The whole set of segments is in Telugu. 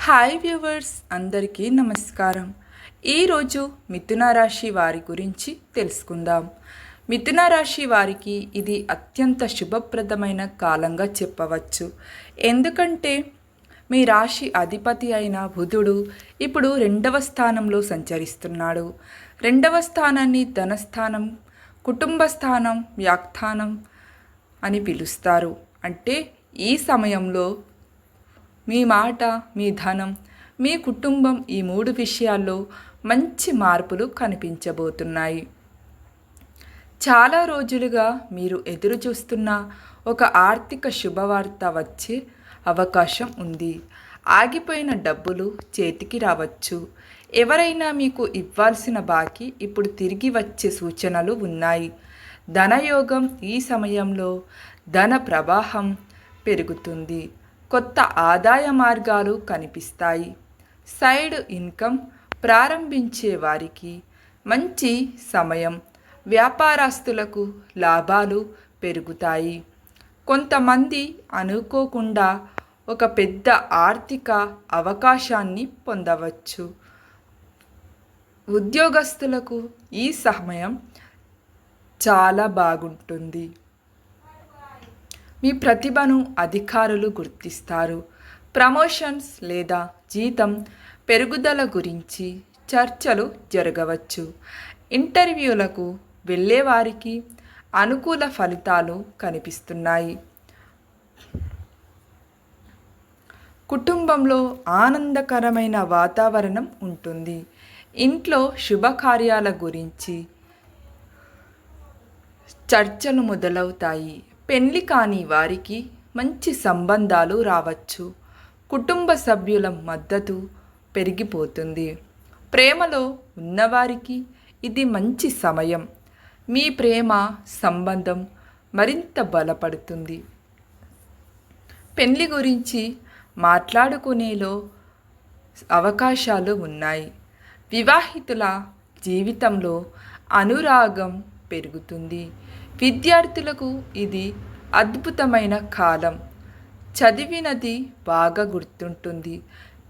హాయ్ వ్యూవర్స్, అందరికీ నమస్కారం. ఈరోజు మిథున రాశి వారి గురించి తెలుసుకుందాం. మిథున రాశి వారికి ఇది అత్యంత శుభప్రదమైన కాలంగా చెప్పవచ్చు. ఎందుకంటే మీ రాశి అధిపతి అయిన బుధుడు ఇప్పుడు 2వ స్థానంలో సంచరిస్తున్నాడు. 2వ స్థానాన్ని ధనస్థానం, కుటుంబ స్థానం, వ్యాఖ్యానం అని పిలుస్తారు. అంటే ఈ సమయంలో మీ మాట, మీ ధనం, మీ కుటుంబం ఈ 3 విషయాల్లో మంచి మార్పులు కనిపించబోతున్నాయి. చాలా రోజులుగా మీరు ఎదురు చూస్తున్న ఒక ఆర్థిక శుభవార్త వచ్చే అవకాశం ఉంది. ఆగిపోయిన డబ్బులు చేతికి రావచ్చు. ఎవరైనా మీకు ఇవ్వాల్సిన బాకీ ఇప్పుడు తిరిగి వచ్చే సూచనలు ఉన్నాయి. ధనయోగం ఈ సమయంలో ధన ప్రవాహం పెరుగుతుంది. కొత్త ఆదాయ మార్గాలు కనిపిస్తాయి. సైడ్ ఇన్కమ్ ప్రారంభించే వారికి మంచి సమయం. వ్యాపారస్తులకు లాభాలు పెరుగుతాయి. కొంతమంది అనుకోకుండా ఒక పెద్ద ఆర్థిక అవకాశాన్ని పొందవచ్చు. ఉద్యోగస్తులకు ఈ సమయం చాలా బాగుంటుంది. మీ ప్రతిభను అధికారులు గుర్తిస్తారు. ప్రమోషన్స్ లేదా జీతం పెరుగుదల గురించి చర్చలు జరగవచ్చు. ఇంటర్వ్యూలకు వెళ్ళేవారికి అనుకూల ఫలితాలు కనిపిస్తున్నాయి. కుటుంబంలో ఆనందకరమైన వాతావరణం ఉంటుంది. ఇంట్లో శుభకార్యాల గురించి చర్చలు మొదలవుతాయి. పెళ్లి కాని వారికి మంచి సంబంధాలు రావచ్చు. కుటుంబ సభ్యుల మద్దతు పెరిగిపోతుంది. ప్రేమలో ఉన్నవారికి ఇది మంచి సమయం. మీ ప్రేమ సంబంధం మరింత బలపడుతుంది. పెళ్లి గురించి మాట్లాడుకునేలో అవకాశాలు ఉన్నాయి. వివాహితుల జీవితంలో అనురాగం పెరుగుతుంది. విద్యార్థులకు ఇది అద్భుతమైన కాలం. చదివినది బాగా గుర్తుంటుంది.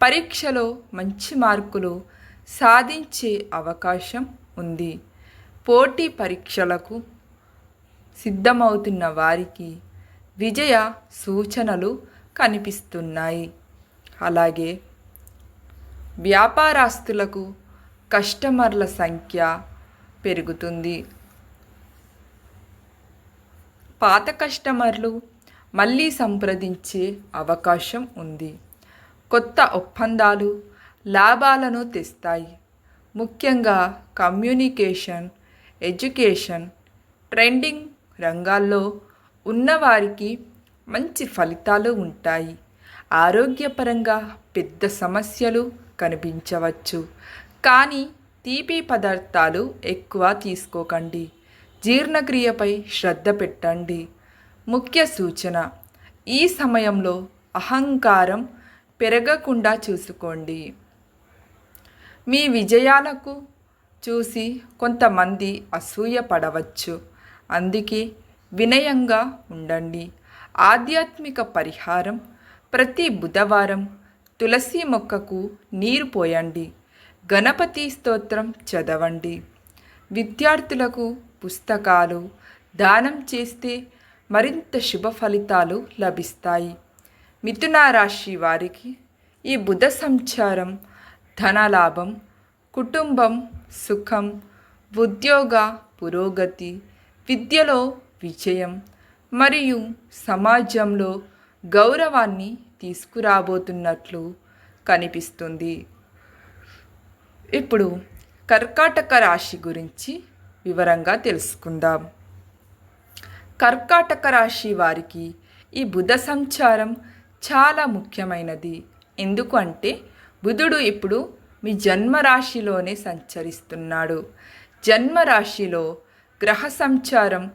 పరీక్షలో మంచి మార్కులు సాధించే అవకాశం ఉంది. పోటీ పరీక్షలకు సిద్ధమవుతున్న వారికి విజయ సూచనలు కనిపిస్తున్నాయి. అలాగే వ్యాపారస్తులకు కస్టమర్ల సంఖ్య పెరుగుతుంది. పాత కస్టమర్లు మళ్ళీ సంప్రదించే అవకాశం ఉంది. కొత్త ఒప్పందాలు లాభాలను తెస్తాయి. ముఖ్యంగా కమ్యూనికేషన్, ఎడ్యుకేషన్, ట్రెండింగ్ రంగాల్లో ఉన్నవారికి మంచి ఫలితాలు ఉంటాయి. ఆరోగ్యపరంగా పెద్ద సమస్యలు కనిపించవచ్చు. కానీ తీపి పదార్థాలు ఎక్కువ తీసుకోకండి. జీర్ణక్రియపై శ్రద్ధ పెట్టండి. ముఖ్య సూచన: ఈ సమయంలో అహంకారం పెరగకుండా చూసుకోండి. మీ విజయాలకు చూసి కొంతమంది అసూయ పడవచ్చు. అందుకే వినయంగా ఉండండి. ఆధ్యాత్మిక పరిహారం: ప్రతి బుధవారం తులసి మొక్కకు నీరు పోయండి. గణపతి స్తోత్రం చదవండి. విద్యార్థులకు పుస్తకాలు దానం చేస్తే మరింత శుభ ఫలితాలు లభిస్తాయి. మిథున రాశి వారికి ఈ బుధ సంచారం ధనలాభం, కుటుంబం సుఖం, ఉద్యోగ పురోగతి, విద్యలో విజయం మరియు సమాజంలో గౌరవాన్ని తీసుకురాబోతున్నట్లు కనిపిస్తుంది. ఇప్పుడు కర్కాటక రాశి గురించి వివరంగా తెలుసుకుందాం. కర్కాటక రాశి వారికి ఈ బుధ సంచారం చాలా ముఖ్యమైనది. ఎందుకంటే బుధుడు ఇప్పుడు మీ జన్మరాశిలోనే సంచరిస్తున్నాడు. జన్మరాశిలో గ్రహ సంచారం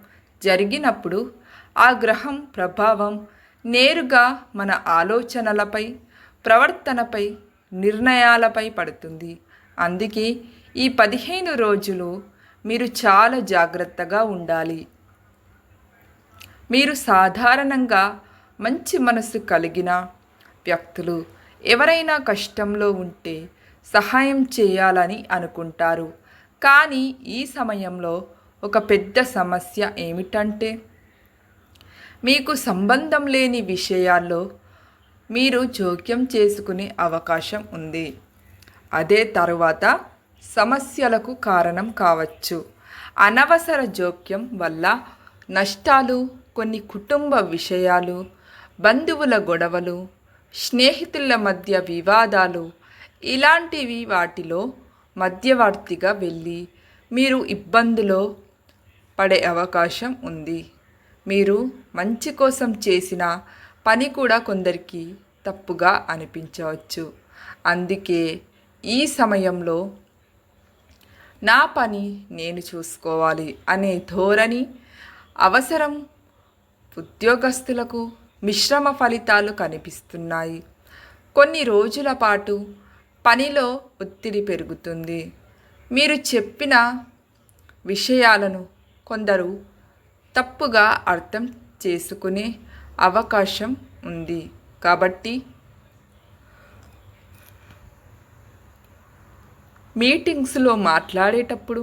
జరిగినప్పుడు ఆ గ్రహం ప్రభావం నేరుగా మన ఆలోచనలపై, ప్రవర్తనపై, నిర్ణయాలపై పడుతుంది. అందుకే ఈ 15 రోజులు మీరు చాలా జాగ్రత్తగా ఉండాలి. మీరు సాధారణంగా మంచి మనసు కలిగిన వ్యక్తులు. ఎవరైనా కష్టంలో ఉంటే సహాయం చేయాలని అనుకుంటారు. కానీ ఈ సమయంలో ఒక పెద్ద సమస్య ఏమిటంటే మీకు సంబంధం లేని విషయాల్లో మీరు జోక్యం చేసుకునే అవకాశం ఉంది. అదే తరువాత సమస్యలకు కారణం కావచ్చు. అనవసర జోక్యం వల్ల నష్టాలు, కొన్ని కుటుంబ విషయాలు, బంధువుల గొడవలు, స్నేహితుల మధ్య వివాదాలు ఇలాంటివి వాటిలో మధ్యవర్తిగా వెళ్ళి మీరు ఇబ్బందులో పడే అవకాశం ఉంది. మీరు మంచి కోసం చేసిన పని కూడా కొందరికి తప్పుగా అనిపించవచ్చు. అందుకే ఈ సమయంలో నా పని నేను చూసుకోవాలి అనే ధోరణి అవసరం. ఉద్యోగస్తులకు మిశ్రమ ఫలితాలు కనిపిస్తున్నాయి. కొన్ని రోజుల పాటు పనిలో ఒత్తిడి పెరుగుతుంది. మీరు చెప్పిన విషయాలను కొందరు తప్పుగా అర్థం చేసుకునే అవకాశం ఉంది. కాబట్టి మీటింగ్స్లో మాట్లాడేటప్పుడు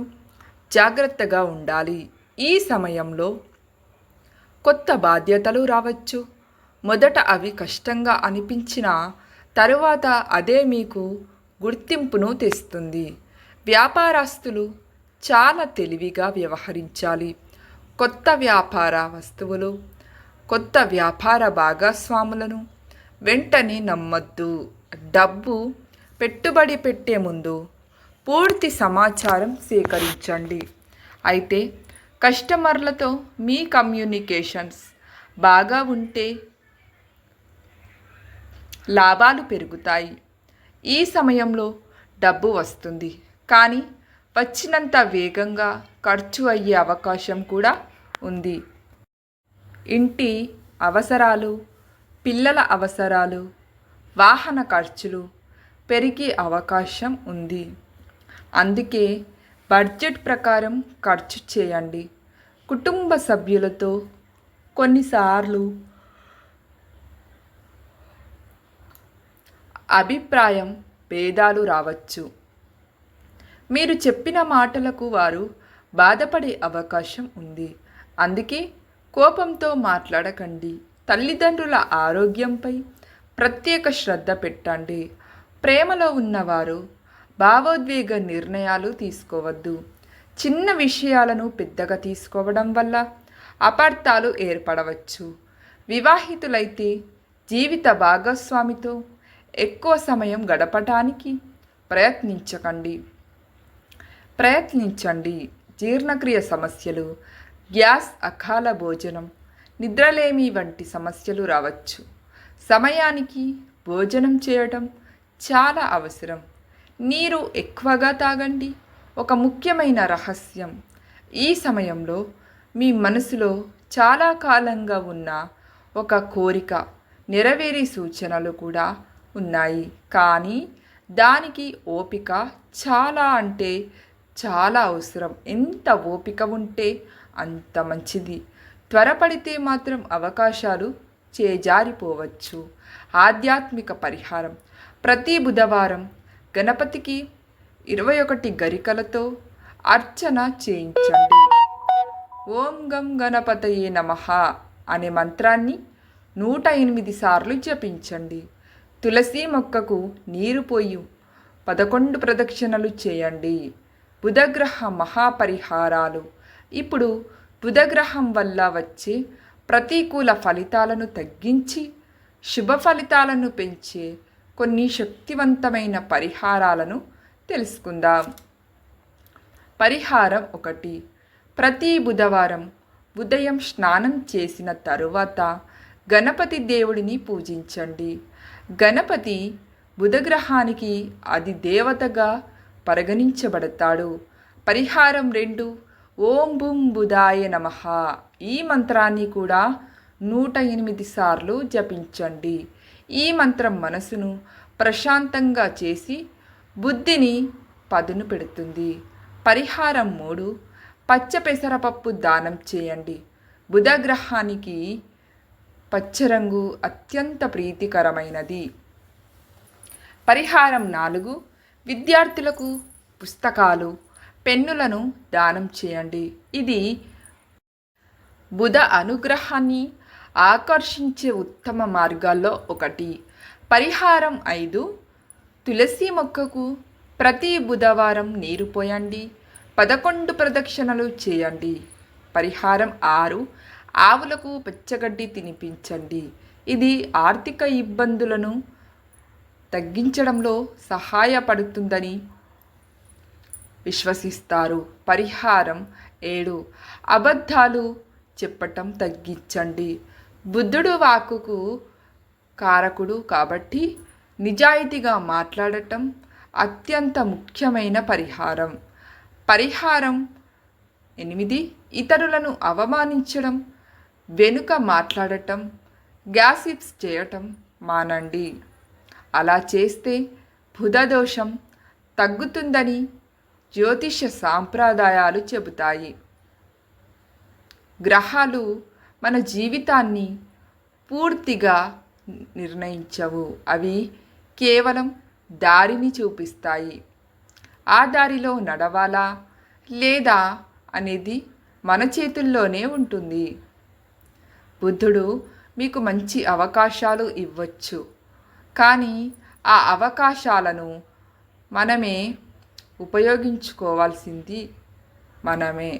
జాగ్రత్తగా ఉండాలి. ఈ సమయంలో కొత్త బాధ్యతలు రావచ్చు. మొదట అవి కష్టంగా అనిపించినా తరువాత అదే మీకు గుర్తింపును తెస్తుంది. వ్యాపారస్తులు చాలా తెలివిగా వ్యవహరించాలి. కొత్త వ్యాపార వస్తువులు, కొత్త వ్యాపార భాగస్వాములను వెంటనే నమ్మొద్దు. డబ్బు పెట్టుబడి పెట్టే ముందు పూర్తి సమాచారం సేకరించండి. అయితే కస్టమర్లతో మీ కమ్యూనికేషన్స్ బాగా ఉంటే లాభాలు పెరుగుతాయి. ఈ సమయంలో డబ్బు వస్తుంది, కానీ వచ్చినంత వేగంగా ఖర్చు అయ్యే అవకాశం కూడా ఉంది. ఇంటి అవసరాలు, పిల్లల అవసరాలు, వాహన ఖర్చులు పెరిగే అవకాశం ఉంది. అందుకే బడ్జెట్ ప్రకారం ఖర్చు చేయండి. కుటుంబ సభ్యులతో కొన్నిసార్లు అభిప్రాయం భేదాలు రావచ్చు. మీరు చెప్పిన మాటలకు వారు బాధపడే అవకాశం ఉంది. అందుకే కోపంతో మాట్లాడకండి. తల్లిదండ్రుల ఆరోగ్యంపై ప్రత్యేక శ్రద్ధ పెట్టండి. ప్రేమలో ఉన్నవారు భావోద్వేగ నిర్ణయాలు తీసుకోవద్దు. చిన్న విషయాలను పెద్దగా తీసుకోవడం వల్ల అపార్థాలు ఏర్పడవచ్చు. వివాహితులైతే జీవిత భాగస్వామితో ఎక్కువ సమయం గడపటానికి ప్రయత్నించండి. జీర్ణక్రియ సమస్యలు, గ్యాస్, అకాల భోజనం, నిద్రలేమి వంటి సమస్యలు రావచ్చు. సమయానికి భోజనం చేయడం చాలా అవసరం. నీరు ఎక్కువగా తాగండి. ఒక ముఖ్యమైన రహస్యం, ఈ సమయంలో మీ మనసులో చాలా కాలంగా ఉన్న ఒక కోరిక నెరవేరే సూచనలు కూడా ఉన్నాయి. కానీ దానికి ఓపిక చాలా అంటే చాలా అవసరం. ఎంత ఓపిక ఉంటే అంత మంచిది. త్వరపడితే మాత్రం అవకాశాలు చేజారిపోవచ్చు. ఆధ్యాత్మిక పరిహారం: ప్రతి బుధవారం గణపతికి 21 గరికలతో అర్చన చేయించండి. ఓం గం గణపతయే నమః అనే మంత్రాన్ని 108 సార్లు జపించండి. తులసి మొక్కకు నీరు పోయి 11 ప్రదక్షిణలు చేయండి. బుధగ్రహ మహాపరిహారాలు: ఇప్పుడు బుధగ్రహం వల్ల వచ్చే ప్రతికూల ఫలితాలను తగ్గించి శుభ ఫలితాలను పెంచే కొన్ని శక్తివంతమైన పరిహారాలను తెలుసుకుందాం. పరిహారం 1. ప్రతి బుధవారం ఉదయం స్నానం చేసిన తరువాత గణపతి దేవుడిని పూజించండి. గణపతి బుధగ్రహానికి అది దేవతగా పరిగణించబడతాడు. పరిహారం 2. ఓం బుం బుధాయ నమః. ఈ మంత్రాన్ని కూడా 108 సార్లు జపించండి. ఈ మంత్రం మనసును ప్రశాంతంగా చేసి బుద్ధిని పదును పెడుతుంది. పరిహారం 3. పచ్చ పెసరపప్పు దానం చేయండి. బుధగ్రహానికి పచ్చ రంగు అత్యంత ప్రీతికరమైనది. పరిహారం 4. విద్యార్థులకు పుస్తకాలు, పెన్నులను దానం చేయండి. ఇది బుధ అనుగ్రహాన్ని ఆకర్షించే ఉత్తమ మార్గాల్లో ఒకటి. పరిహారం 5. తులసి మొక్కకు ప్రతి బుధవారం నీరు పోయండి. 11 ప్రదక్షిణలు చేయండి. పరిహారం 6. ఆవులకు పచ్చగడ్డి తినిపించండి. ఇది ఆర్థిక ఇబ్బందులను తగ్గించడంలో సహాయపడుతుందని విశ్వసిస్తారు. పరిహారం 7. అబద్ధాలు చెప్పటం తగ్గించండి. బుద్ధుడు వాక్కుకు కారకుడు కాబట్టి నిజాయితీగా మాట్లాడటం అత్యంత ముఖ్యమైన పరిహారం. పరిహారం 8. ఇతరులను అవమానించడం, వెనుక మాట్లాడటం, గ్యాసిప్స్ చేయటం మానండి. అలా చేస్తే బుధదోషం తగ్గుతుందని జ్యోతిష సాంప్రదాయాలు చెబుతాయి. గ్రహాలు మన జీవితాన్ని పూర్తిగా నిర్ణయించవు. అవి కేవలం దారిని చూపిస్తాయి. ఆ దారిలో నడవాలా లేదా అనేది మన చేతుల్లోనే ఉంటుంది. బుద్ధుడు మీకు మంచి అవకాశాలు ఇవ్వచ్చు, కానీ ఆ అవకాశాలను మనమే ఉపయోగించుకోవాల్సింది మనమే.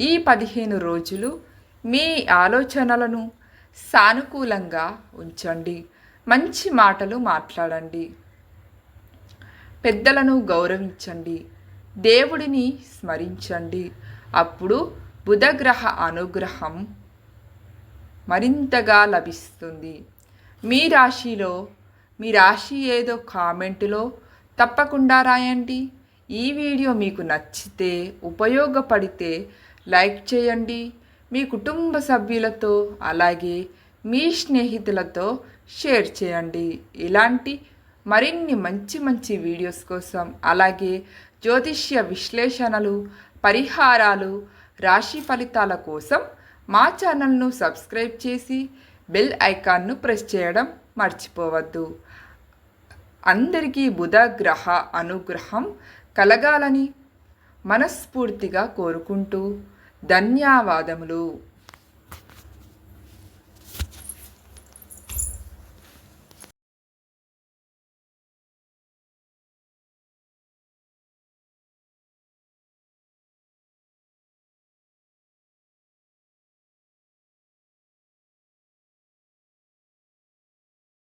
ఈ 15 రోజులు మీ ఆలోచనలను సానుకూలంగా ఉంచండి. మంచి మాటలు మాట్లాడండి. పెద్దలను గౌరవించండి. దేవుడిని స్మరించండి. అప్పుడు బుధగ్రహ అనుగ్రహం మరింతగా లభిస్తుంది. మీ రాశి ఏదో కామెంటులో తప్పకుండా రాయండి. ఈ వీడియో మీకు నచ్చితే, ఉపయోగపడితే లైక్ చేయండి. మీ కుటుంబ సభ్యులతో అలాగే మీ స్నేహితులతో షేర్ చేయండి. ఇలాంటి మరిన్ని మంచి వీడియోస్ కోసం, అలాగే జ్యోతిష్య విశ్లేషణలు, పరిహారాలు, రాశి ఫలితాల కోసం మా ఛానల్ను సబ్స్క్రైబ్ చేసి బెల్ ఐకాన్ను ప్రెస్ చేయడం మర్చిపోవద్దు. అందరికీ బుధ గ్రహ అనుగ్రహం కలగాలని మనస్ఫూర్తిగా కోరుకుంటూ ధన్యవాదములు.